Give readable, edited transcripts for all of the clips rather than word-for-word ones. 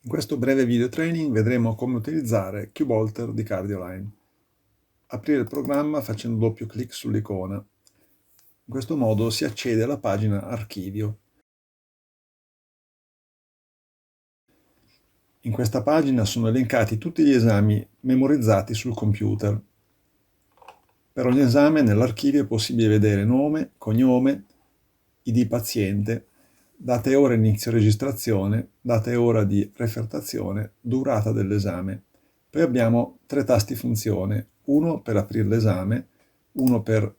In questo breve video training vedremo come utilizzare CubeAlter di CardioLine. Aprire il programma facendo doppio clic sull'icona. In questo modo si accede alla pagina Archivio. In questa pagina sono elencati tutti gli esami memorizzati sul computer. Per ogni esame nell'archivio è possibile vedere nome, cognome, ID paziente, data e ora inizio registrazione, data e ora di refertazione, durata dell'esame. Poi abbiamo tre tasti funzione, uno per aprire l'esame, uno per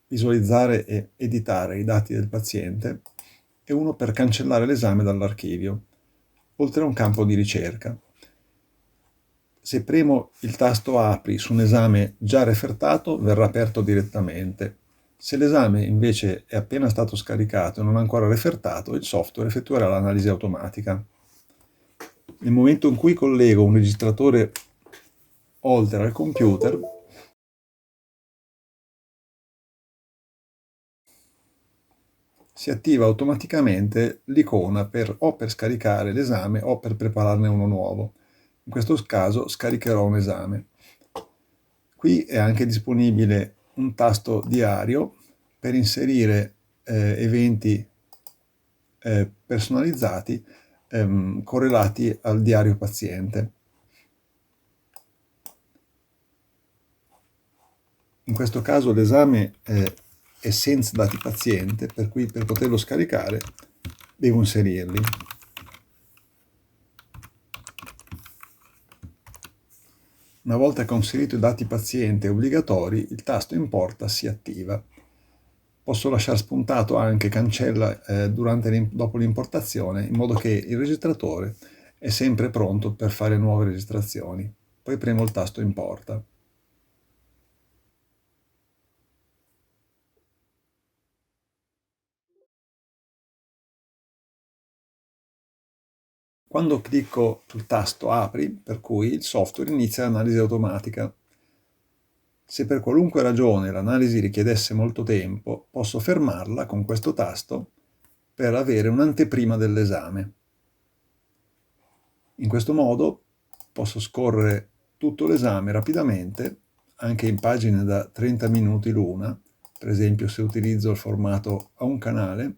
visualizzare e editare i dati del paziente e uno per cancellare l'esame dall'archivio, oltre a un campo di ricerca. Se premo il tasto Apri su un esame già refertato, verrà aperto direttamente. Se l'esame invece è appena stato scaricato e non ancora refertato, il software effettuerà l'analisi automatica. Nel momento in cui collego un registratore Holter al computer, si attiva automaticamente l'icona o per scaricare l'esame o per prepararne uno nuovo. In questo caso scaricherò un esame. Qui è anche disponibile un tasto diario per inserire eventi personalizzati correlati al diario paziente. In questo caso l'esame è senza dati paziente, per cui per poterlo scaricare devo inserirli. Una volta che ho inserito i dati paziente obbligatori, il tasto Importa si attiva. Posso lasciare spuntato anche cancella dopo l'importazione, in modo che il registratore è sempre pronto per fare nuove registrazioni. Poi premo il tasto Importa. Quando clicco sul tasto Apri, per cui il software inizia l'analisi automatica. Se per qualunque ragione l'analisi richiedesse molto tempo, posso fermarla con questo tasto per avere un'anteprima dell'esame. In questo modo posso scorrere tutto l'esame rapidamente, anche in pagine da 30 minuti l'una, per esempio se utilizzo il formato a un canale.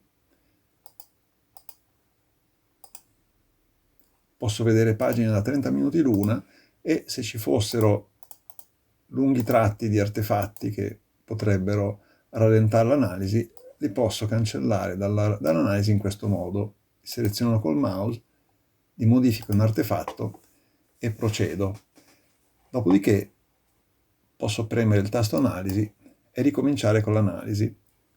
Posso vedere pagine da 30 minuti l'una e se ci fossero lunghi tratti di artefatti che potrebbero rallentare l'analisi, li posso cancellare dall'analisi in questo modo. Seleziono col mouse, li modifico un artefatto e procedo. Dopodiché posso premere il tasto Analisi e ricominciare con l'analisi.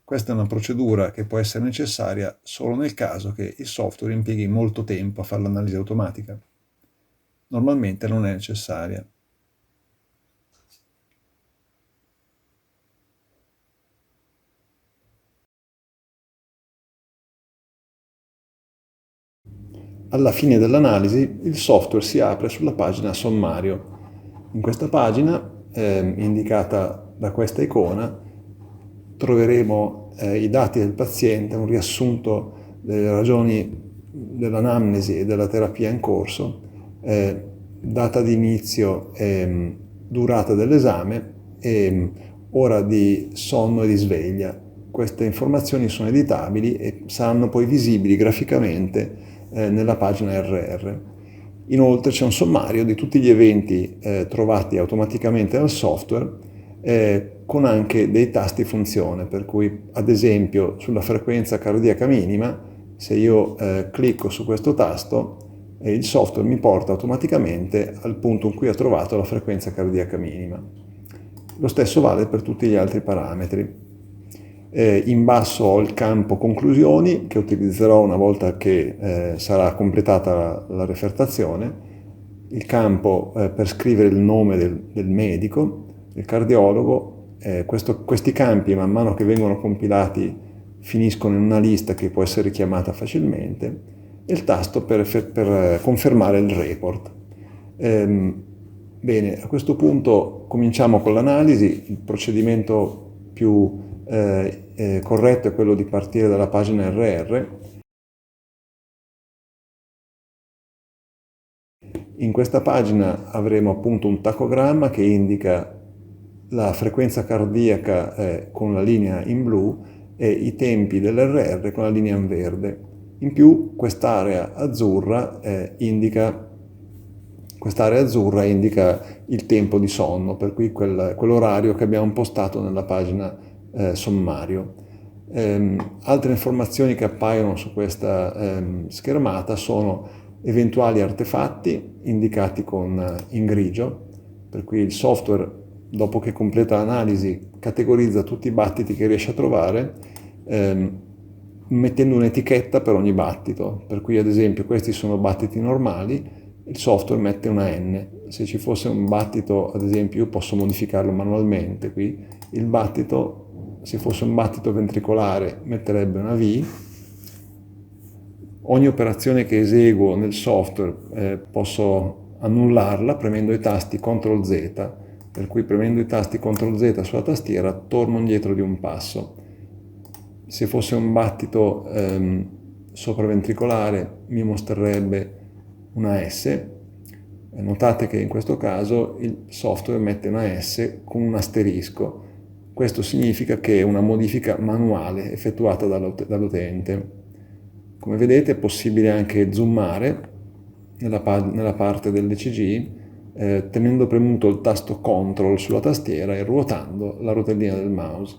Questa è una procedura che può essere necessaria solo nel caso che il software impieghi molto tempo a fare l'analisi automatica. Normalmente non è necessaria. Alla fine dell'analisi il software si apre sulla pagina Sommario. In questa pagina, indicata da questa icona, troveremo i dati del paziente, un riassunto delle ragioni dell'anamnesi e della terapia in corso, data di inizio e durata dell'esame e ora di sonno e di sveglia. Queste informazioni sono editabili e saranno poi visibili graficamente nella pagina RR. Inoltre c'è un sommario di tutti gli eventi trovati automaticamente dal software con anche dei tasti funzione, per cui ad esempio sulla frequenza cardiaca minima, se io clicco su questo tasto, il software mi porta automaticamente al punto in cui ha trovato la frequenza cardiaca minima. Lo stesso vale per tutti gli altri parametri. In basso ho il campo conclusioni che utilizzerò una volta che sarà completata la refertazione, il campo per scrivere il nome del medico, il cardiologo. Questi campi man mano che vengono compilati finiscono in una lista che può essere richiamata facilmente e il tasto per confermare il report. Bene, a questo punto cominciamo con l'analisi. Il procedimento più corretto è quello di partire dalla pagina RR In questa pagina avremo appunto un tacogramma che indica la frequenza cardiaca con la linea in blu e i tempi dell'RR con la linea in verde. In più quest'area azzurra indica il tempo di sonno, per cui quell'orario che abbiamo postato nella pagina sommario. Altre informazioni che appaiono su questa schermata sono eventuali artefatti indicati in grigio, per cui il software, dopo che completa l'analisi, categorizza tutti i battiti che riesce a trovare, mettendo un'etichetta per ogni battito, per cui ad esempio questi sono battiti normali, il software mette una N. Se ci fosse un battito, ad esempio, io posso modificarlo manualmente qui, il battito, se fosse un battito ventricolare, metterebbe una V. Ogni operazione che eseguo nel software posso annullarla premendo i tasti CTRL Z, per cui premendo i tasti CTRL Z sulla tastiera torno indietro di un passo. Se fosse un battito sopraventricolare mi mostrerebbe una S. Notate che in questo caso il software mette una S con un asterisco. Questo significa che è una modifica manuale effettuata dall'utente. Come vedete è possibile anche zoomare nella parte dell'ECG tenendo premuto il tasto CTRL sulla tastiera e ruotando la rotellina del mouse.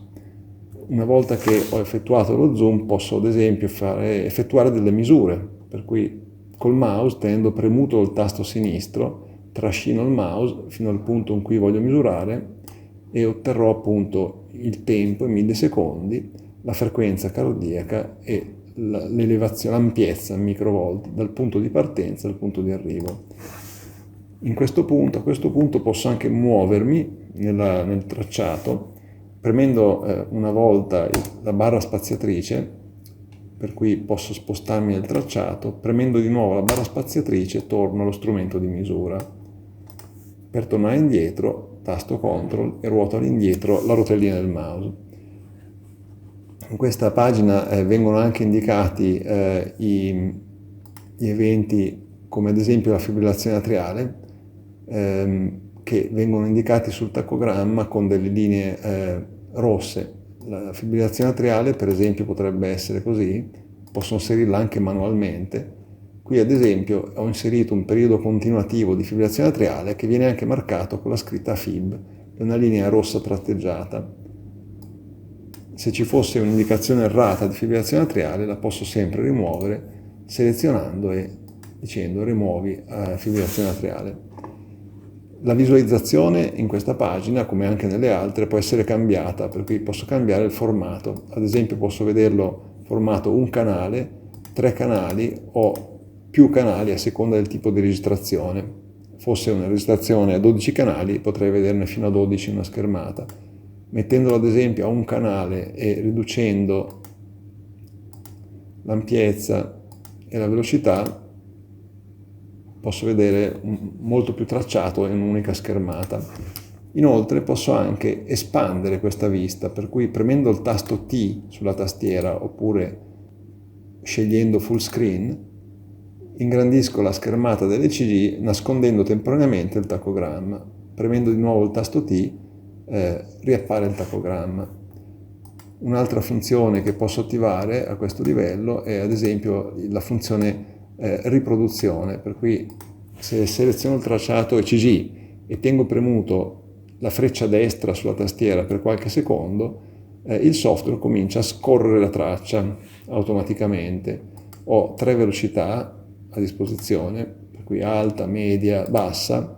Una volta che ho effettuato lo zoom posso ad esempio effettuare delle misure, per cui col mouse, tenendo premuto il tasto sinistro, trascino il mouse fino al punto in cui voglio misurare e otterrò appunto il tempo in millisecondi, la frequenza cardiaca e l'elevazione, l'ampiezza in microvolt dal punto di partenza al punto di arrivo. A questo punto posso anche muovermi nel tracciato premendo una volta la barra spaziatrice, per cui posso spostarmi nel tracciato, premendo di nuovo la barra spaziatrice torno allo strumento di misura. Per tornare indietro, tasto CTRL e ruoto all'indietro la rotellina del mouse. In questa pagina vengono anche indicati gli eventi come ad esempio la fibrillazione atriale, che vengono indicati sul tacogramma con delle linee rosse. La fibrillazione atriale per esempio potrebbe essere così, posso inserirla anche manualmente. Qui ad esempio ho inserito un periodo continuativo di fibrillazione atriale che viene anche marcato con la scritta FIB, è una linea rossa tratteggiata. Se ci fosse un'indicazione errata di fibrillazione atriale la posso sempre rimuovere selezionando e dicendo rimuovi fibrillazione atriale. La visualizzazione in questa pagina, come anche nelle altre, può essere cambiata, per cui posso cambiare il formato. Ad esempio posso vederlo formato un canale, 3 canali o più canali a seconda del tipo di registrazione. Fosse una registrazione a 12 canali potrei vederne fino a 12 in una schermata. Mettendolo ad esempio a un canale e riducendo l'ampiezza e la velocità posso vedere molto più tracciato in un'unica schermata. Inoltre posso anche espandere questa vista, per cui premendo il tasto T sulla tastiera oppure scegliendo full screen ingrandisco la schermata dell'ECG nascondendo temporaneamente il tacogramma. Premendo di nuovo il tasto T riappare il tacogramma. Un'altra funzione che posso attivare a questo livello è ad esempio la funzione riproduzione, per cui se seleziono il tracciato ECG e tengo premuto la freccia destra sulla tastiera per qualche secondo, il software comincia a scorrere la traccia automaticamente. Ho 3 velocità a disposizione, per cui alta, media, bassa,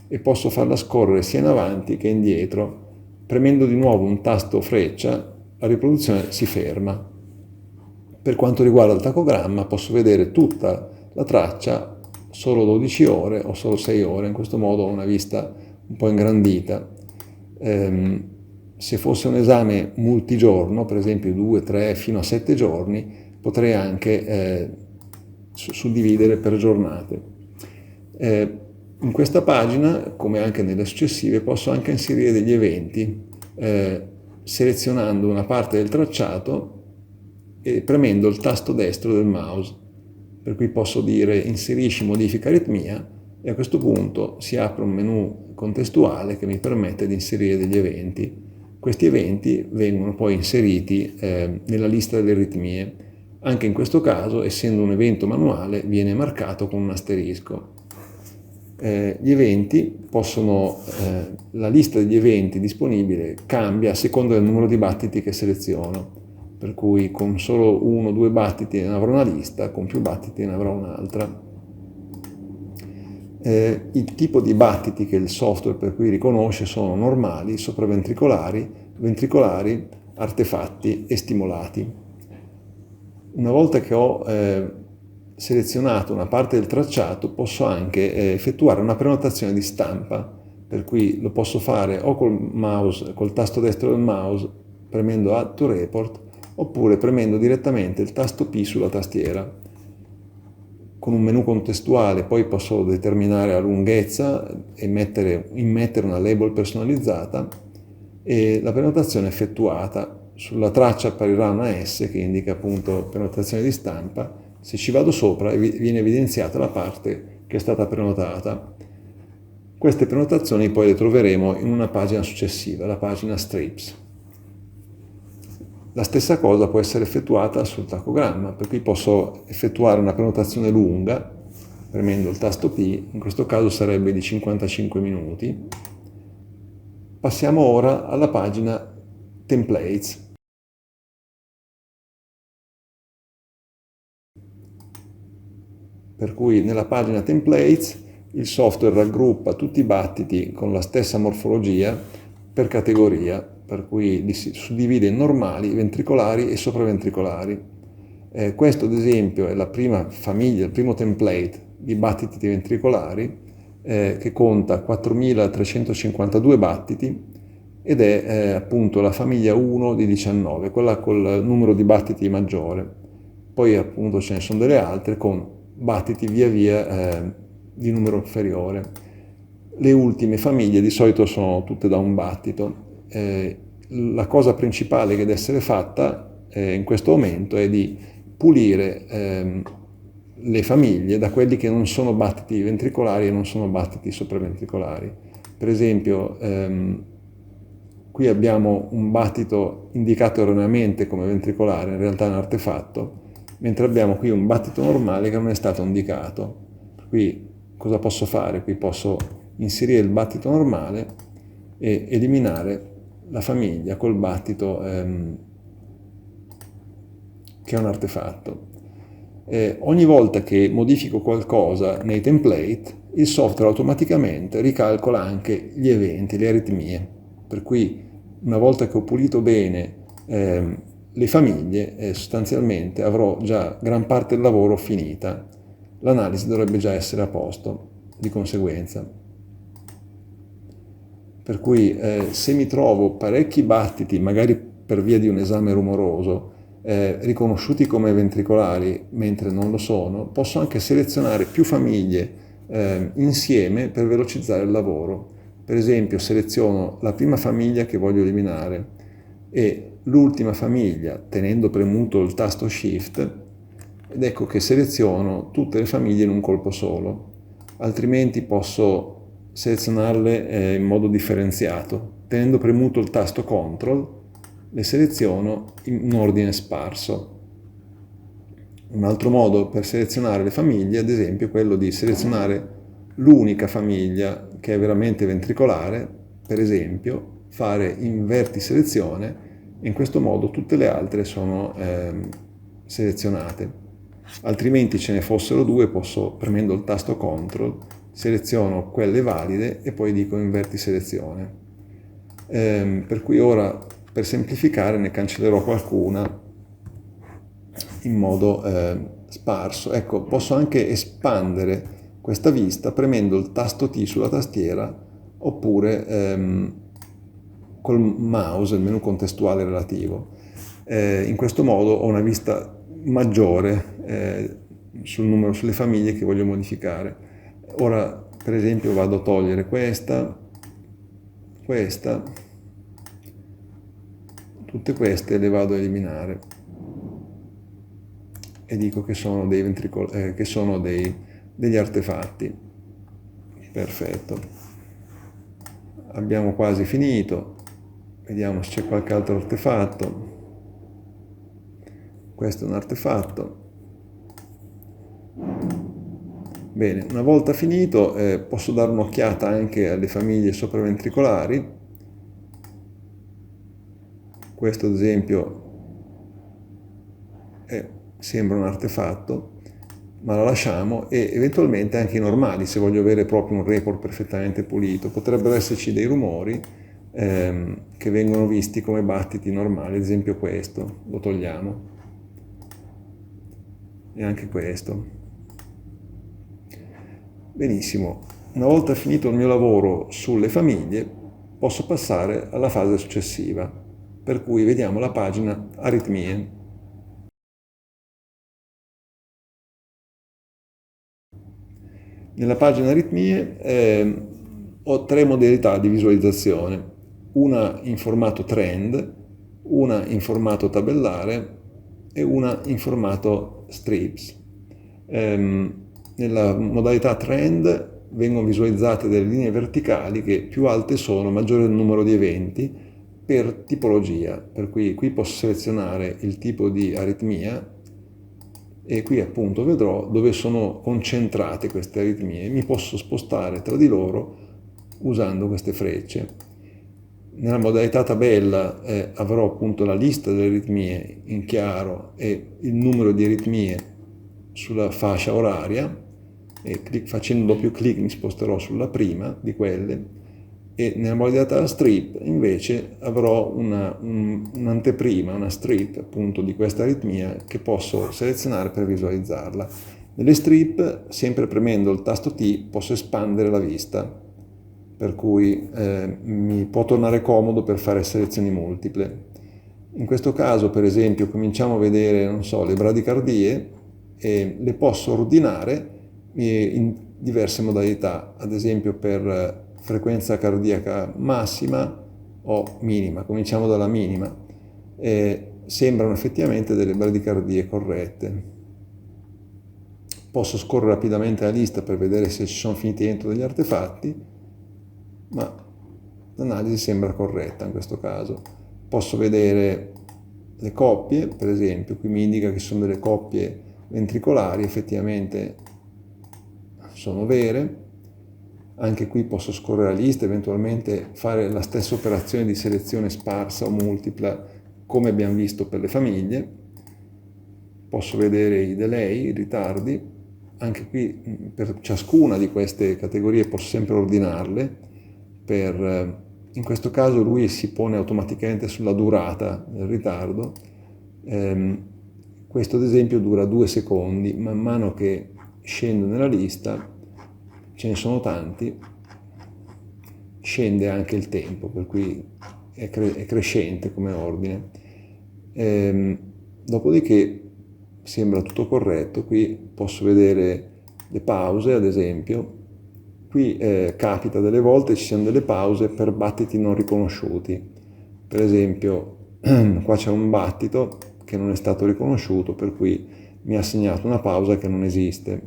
e posso farla scorrere sia in avanti che indietro. Premendo di nuovo un tasto freccia, la riproduzione si ferma. Per quanto riguarda il tacogramma posso vedere tutta la traccia solo 12 ore o solo 6 ore, in questo modo ho una vista un po' ingrandita. Se fosse un esame multigiorno, per esempio 2, 3, fino a 7 giorni, potrei anche suddividere per giornate. In questa pagina, come anche nelle successive, posso anche inserire degli eventi, selezionando una parte del tracciato e premendo il tasto destro del mouse, per cui posso dire inserisci modifica aritmia e a questo punto si apre un menu contestuale che mi permette di inserire degli eventi. Questi eventi vengono poi inseriti nella lista delle aritmie. Anche in questo caso, essendo un evento manuale, viene marcato con un asterisco. Gli eventi la lista degli eventi disponibile cambia a seconda del numero di battiti che seleziono, per cui con solo 1 o 2 battiti ne avrò una lista, con più battiti ne avrò un'altra. Il tipo di battiti che il software per cui riconosce sono normali, sopraventricolari, ventricolari, artefatti e stimolati. Una volta che ho selezionato una parte del tracciato, posso anche effettuare una prenotazione di stampa, per cui lo posso fare o col tasto destro del mouse, premendo Add to Report, oppure premendo direttamente il tasto P sulla tastiera. Con un menu contestuale poi posso determinare la lunghezza e immettere una label personalizzata e la prenotazione è effettuata. Sulla traccia apparirà una S che indica appunto prenotazione di stampa. Se ci vado sopra viene evidenziata la parte che è stata prenotata. Queste prenotazioni poi le troveremo in una pagina successiva, la pagina Strips. La stessa cosa può essere effettuata sul tachogramma, per cui posso effettuare una prenotazione lunga premendo il tasto P, in questo caso sarebbe di 55 minuti. Passiamo ora alla pagina Templates. Per cui nella pagina Templates il software raggruppa tutti i battiti con la stessa morfologia per categoria, per cui li si suddivide in normali, ventricolari e sopraventricolari. Questo ad esempio è la prima famiglia, il primo template di battiti ventricolari che conta 4352 battiti ed è appunto la famiglia 1 di 19, quella col numero di battiti maggiore. Poi appunto ce ne sono delle altre con battiti via via di numero inferiore. Le ultime famiglie di solito sono tutte da un battito. La cosa principale che deve essere fatta in questo momento è di pulire le famiglie da quelli che non sono battiti ventricolari e non sono battiti sopraventricolari. Per esempio, qui abbiamo un battito indicato erroneamente come ventricolare, in realtà è un artefatto, mentre abbiamo qui un battito normale che non è stato indicato. Qui cosa posso fare? Qui posso inserire il battito normale e eliminare la famiglia col battito che è un artefatto. Ogni volta che modifico qualcosa nei template, il software automaticamente ricalcola anche gli eventi, le aritmie. Per cui una volta che ho pulito bene le famiglie, sostanzialmente avrò già gran parte del lavoro finita. L'analisi dovrebbe già essere a posto, di conseguenza. Per cui se mi trovo parecchi battiti, magari per via di un esame rumoroso, riconosciuti come ventricolari mentre non lo sono, posso anche selezionare più famiglie insieme per velocizzare il lavoro. Per esempio seleziono la prima famiglia che voglio eliminare e l'ultima famiglia tenendo premuto il tasto Shift ed ecco che seleziono tutte le famiglie in un colpo solo, altrimenti posso selezionarle in modo differenziato. Tenendo premuto il tasto Ctrl le seleziono in ordine sparso. Un altro modo per selezionare le famiglie, ad esempio, è quello di selezionare l'unica famiglia che è veramente ventricolare, per esempio, fare inverti selezione e in questo modo tutte le altre sono selezionate. Altrimenti ce ne fossero due, posso, premendo il tasto Ctrl, seleziono quelle valide e poi dico inverti selezione. Per cui ora, per semplificare, ne cancellerò qualcuna in modo sparso. Ecco, posso anche espandere questa vista premendo il tasto T sulla tastiera oppure col mouse, il menu contestuale relativo. In questo modo ho una vista maggiore sulle famiglie che voglio modificare. Ora, per esempio, vado a togliere questa, tutte queste le vado a eliminare e dico che sono degli artefatti. Perfetto. Abbiamo quasi finito. Vediamo se c'è qualche altro artefatto. Questo è un artefatto. Bene, una volta finito posso dare un'occhiata anche alle famiglie sopraventricolari. Questo ad esempio sembra un artefatto, ma la lasciamo, e eventualmente anche i normali, se voglio avere proprio un report perfettamente pulito. Potrebbero esserci dei rumori che vengono visti come battiti normali, ad esempio questo, lo togliamo, e anche questo. Benissimo, una volta finito il mio lavoro sulle famiglie, posso passare alla fase successiva, per cui vediamo la pagina aritmie. Nella pagina aritmie ho tre modalità di visualizzazione, una in formato trend, una in formato tabellare e una in formato strips. Nella modalità trend vengono visualizzate delle linee verticali che più alte sono, maggiore è il numero di eventi per tipologia, per cui qui posso selezionare il tipo di aritmia e qui appunto vedrò dove sono concentrate queste aritmie e mi posso spostare tra di loro usando queste frecce. Nella modalità tabella avrò appunto la lista delle aritmie in chiaro e il numero di aritmie sulla fascia oraria, e facendo doppio clic mi sposterò sulla prima di quelle, e nella modalità strip invece avrò un'anteprima, una strip appunto di questa aritmia che posso selezionare per visualizzarla. Nelle strip, sempre premendo il tasto T, posso espandere la vista, per cui mi può tornare comodo per fare selezioni multiple. In questo caso, per esempio, cominciamo a vedere, non so, le bradicardie e le posso ordinare in diverse modalità, ad esempio per frequenza cardiaca massima o minima. Cominciamo dalla minima. Sembrano effettivamente delle bradicardie corrette. Posso scorrere rapidamente la lista per vedere se ci sono finiti dentro degli artefatti, ma l'analisi sembra corretta in questo caso. Posso vedere le coppie, per esempio, qui mi indica che sono delle coppie ventricolari, effettivamente sono vere. Anche qui posso scorrere la lista, eventualmente fare la stessa operazione di selezione sparsa o multipla come abbiamo visto per le famiglie. Posso vedere i delay, i ritardi. Anche qui per ciascuna di queste categorie posso sempre ordinarle. In questo caso lui si pone automaticamente sulla durata del ritardo. Questo ad esempio dura 2 secondi. Man mano che scendo nella lista, ce ne sono tanti, scende anche il tempo, per cui è crescente come ordine. Dopodiché sembra tutto corretto. Qui posso vedere le pause, ad esempio. Qui capita delle volte ci siano delle pause per battiti non riconosciuti. Per esempio qua c'è un battito che non è stato riconosciuto, per cui mi ha segnato una pausa che non esiste.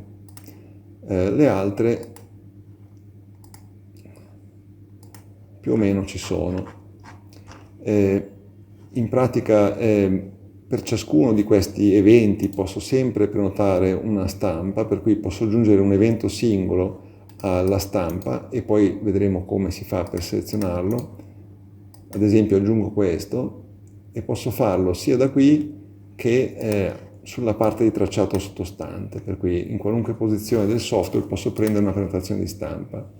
Le altre più o meno ci sono. In pratica per ciascuno di questi eventi posso sempre prenotare una stampa, per cui posso aggiungere un evento singolo alla stampa e poi vedremo come si fa per selezionarlo. Ad esempio aggiungo questo e posso farlo sia da qui che sulla parte di tracciato sottostante, per cui in qualunque posizione del software posso prendere una prenotazione di stampa.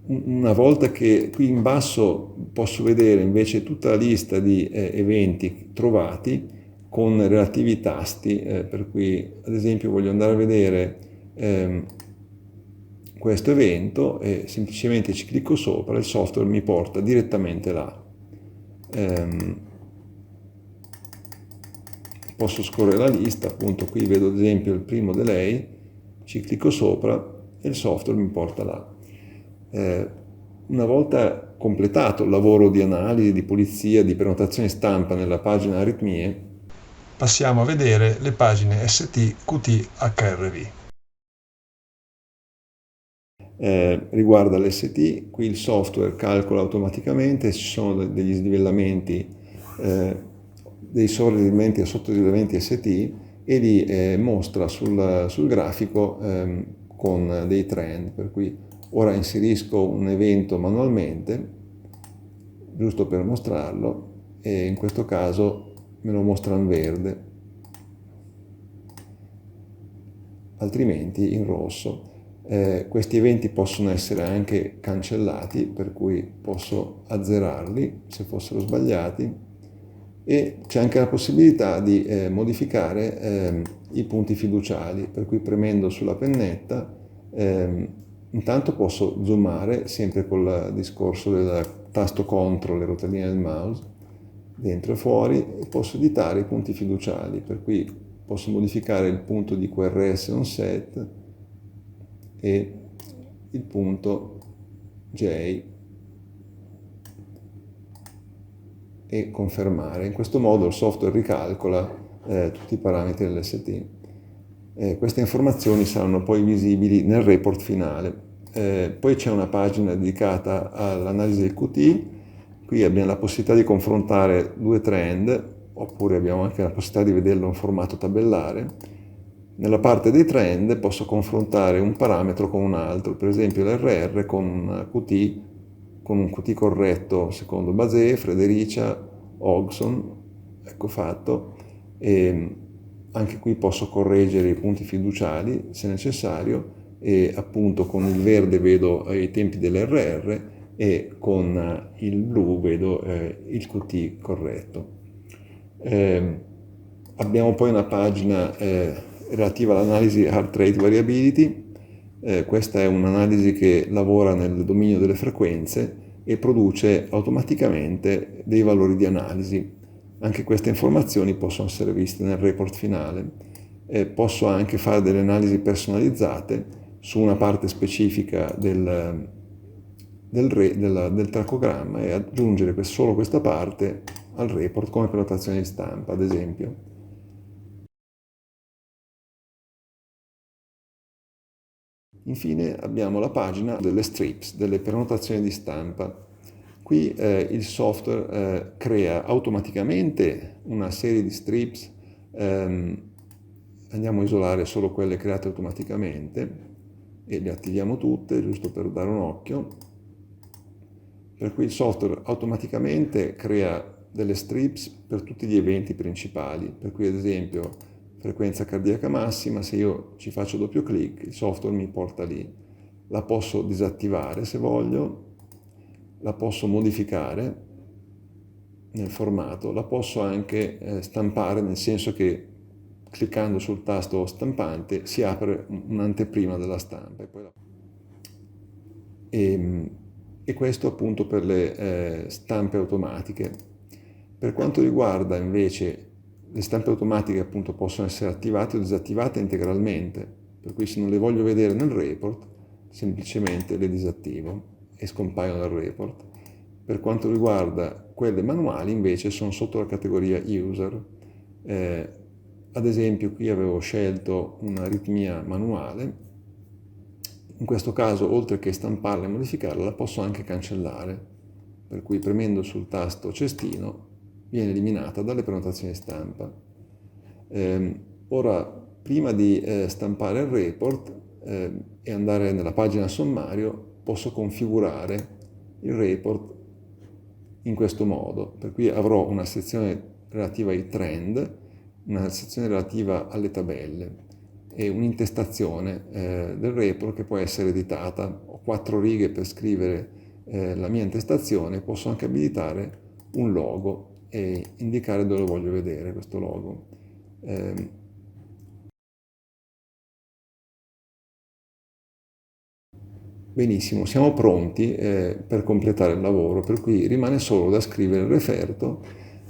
Una volta che qui in basso posso vedere invece tutta la lista di eventi trovati con relativi tasti, per cui ad esempio voglio andare a vedere questo evento e semplicemente ci clicco sopra, il software mi porta direttamente là. Posso scorrere la lista, appunto qui vedo ad esempio il primo delay, ci clicco sopra e il software mi porta là. Una volta completato il lavoro di analisi, di pulizia, di prenotazione stampa nella pagina aritmie, passiamo a vedere le pagine ST, QT, HRV. riguarda l'ST. Qui il software calcola automaticamente, ci sono degli slivellamenti, dei sovraslivellamenti e sottoslivellamenti ST, e li mostra sul grafico con dei trend, per cui ora inserisco un evento manualmente, giusto per mostrarlo, e in questo caso me lo mostra in verde, altrimenti in rosso. Questi eventi possono essere anche cancellati, per cui posso azzerarli se fossero sbagliati, e c'è anche la possibilità di modificare i punti fiduciali, per cui premendo sulla pennetta intanto posso zoomare sempre col discorso del tasto CTRL e rotelline del mouse, dentro e fuori, e posso editare i punti fiduciali, per cui posso modificare il punto di QRS on set e il punto J e confermare. In questo modo il software ricalcola tutti i parametri dell'ST. Queste informazioni saranno poi visibili nel report finale. Poi c'è una pagina dedicata all'analisi del QT. Qui abbiamo la possibilità di confrontare due trend, oppure abbiamo anche la possibilità di vederlo in formato tabellare. Nella parte dei trend posso confrontare un parametro con un altro, per esempio l'RR con un QT corretto secondo Basé, Fredericia, Hodgson, ecco fatto. E anche qui posso correggere i punti fiduciali se necessario, e appunto con il verde vedo i tempi dell'RR e con il blu vedo il QT corretto. Abbiamo poi una pagina relativa all'analisi Heart Rate Variability. Questa è un'analisi che lavora nel dominio delle frequenze e produce automaticamente dei valori di analisi. Anche queste informazioni possono essere viste nel report finale. Posso anche fare delle analisi personalizzate su una parte specifica del tracogramma e aggiungere solo questa parte al report come prenotazione di stampa, ad esempio. Infine abbiamo la pagina delle strips, delle prenotazioni di stampa. Qui il software crea automaticamente una serie di strips, andiamo a isolare solo quelle create automaticamente e le attiviamo tutte, giusto per dare un occhio. Per cui il software automaticamente crea delle strips per tutti gli eventi principali, per cui ad esempio frequenza cardiaca massima, se io ci faccio doppio clic, il software mi porta lì. La posso disattivare se voglio, la posso modificare nel formato, la posso anche stampare, nel senso che cliccando sul tasto stampante si apre un'anteprima della stampa. E questo appunto per le stampe automatiche. Per quanto riguarda invece le stampe automatiche, appunto possono essere attivate o disattivate integralmente, per cui se non le voglio vedere nel report semplicemente le disattivo e scompaiono dal report. Per quanto riguarda quelle manuali invece sono sotto la categoria user. Ad esempio qui avevo scelto un'aritmia manuale. In questo caso, oltre che stamparla e modificarla, la posso anche cancellare, per cui premendo sul tasto cestino viene eliminata dalle prenotazioni stampa. Ora, prima di stampare il report e andare nella pagina sommario, posso configurare il report in questo modo, per cui avrò una sezione relativa ai trend, una sezione relativa alle tabelle e un'intestazione del report che può essere editata. Ho 4 righe per scrivere la mia intestazione, posso anche abilitare un logo e indicare dove lo voglio vedere questo logo. Benissimo, siamo pronti per completare il lavoro, per cui rimane solo da scrivere il referto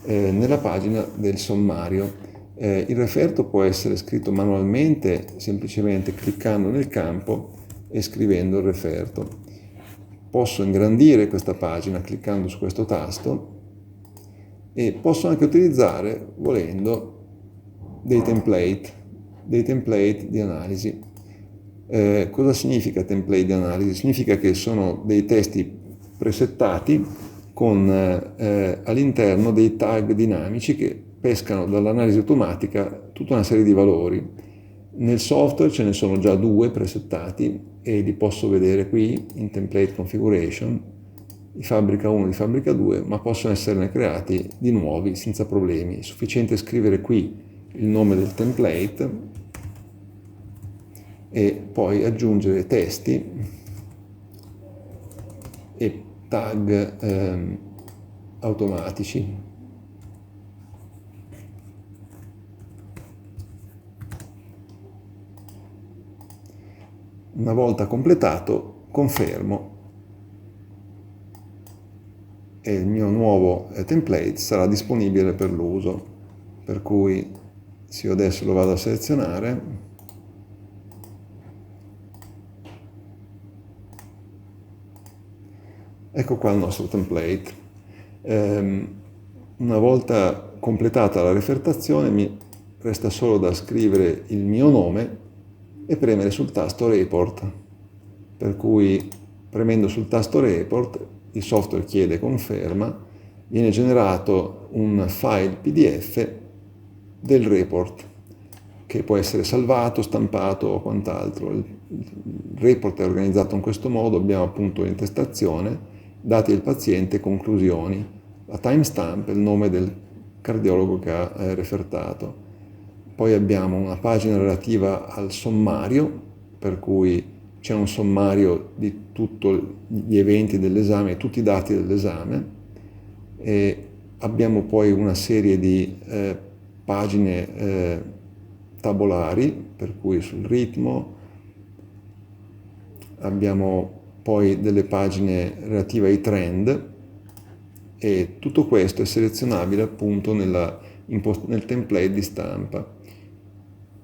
nella pagina del sommario. Il referto può essere scritto manualmente, semplicemente cliccando nel campo e scrivendo il referto. Posso ingrandire questa pagina cliccando su questo tasto e posso anche utilizzare, volendo, dei template di analisi. Cosa significa template di analisi? Significa che sono dei testi presettati con all'interno dei tag dinamici che pescano dall'analisi automatica tutta una serie di valori. Nel software ce ne sono già 2 presettati e li posso vedere qui in template configuration, di fabbrica 1 e di fabbrica 2, ma possono esserne creati di nuovi senza problemi. È sufficiente scrivere qui il nome del template e poi aggiungere testi e tag automatici. Una volta completato, confermo e il mio nuovo template sarà disponibile per l'uso. Per cui se io adesso lo vado a selezionare, ecco qua il nostro template. Una volta completata la refertazione mi resta solo da scrivere il mio nome e premere sul tasto Report, per cui premendo sul tasto Report il software chiede conferma, viene generato un file PDF del report che può essere salvato, stampato o quant'altro. Il report è organizzato in questo modo: abbiamo appunto l'intestazione, dati del paziente, conclusioni, la timestamp e il nome del cardiologo che ha refertato. Poi abbiamo una pagina relativa al sommario, per cui c'è un sommario di tutti gli eventi dell'esame e tutti i dati dell'esame, e abbiamo poi una serie di pagine tabulari, per cui sul ritmo abbiamo poi delle pagine relative ai trend, e tutto questo è selezionabile appunto nel template di stampa.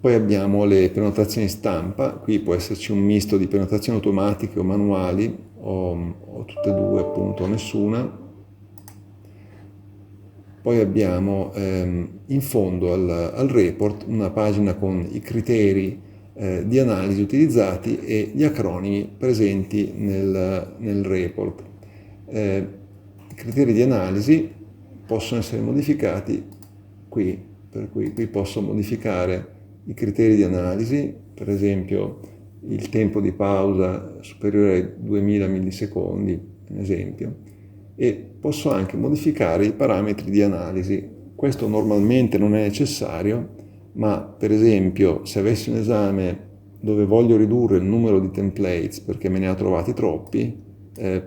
Poi abbiamo le prenotazioni stampa, qui può esserci un misto di prenotazioni automatiche o manuali, o tutte e due appunto, nessuna. Poi abbiamo in fondo al report una pagina con i criteri di analisi utilizzati e gli acronimi presenti nel report. I criteri di analisi possono essere modificati qui, per cui qui posso modificare i criteri di analisi, per esempio il tempo di pausa superiore ai 2000 millisecondi, un esempio, e posso anche modificare i parametri di analisi. Questo normalmente non è necessario, ma per esempio se avessi un esame dove voglio ridurre il numero di templates perché me ne ha trovati troppi,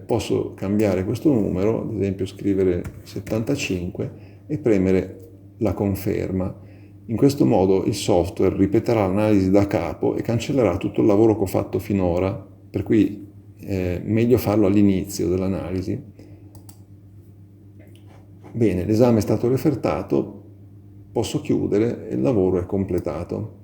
posso cambiare questo numero, ad esempio scrivere 75 e premere la conferma. In questo modo il software ripeterà l'analisi da capo e cancellerà tutto il lavoro che ho fatto finora, per cui è meglio farlo all'inizio dell'analisi. Bene, l'esame è stato refertato, posso chiudere e il lavoro è completato.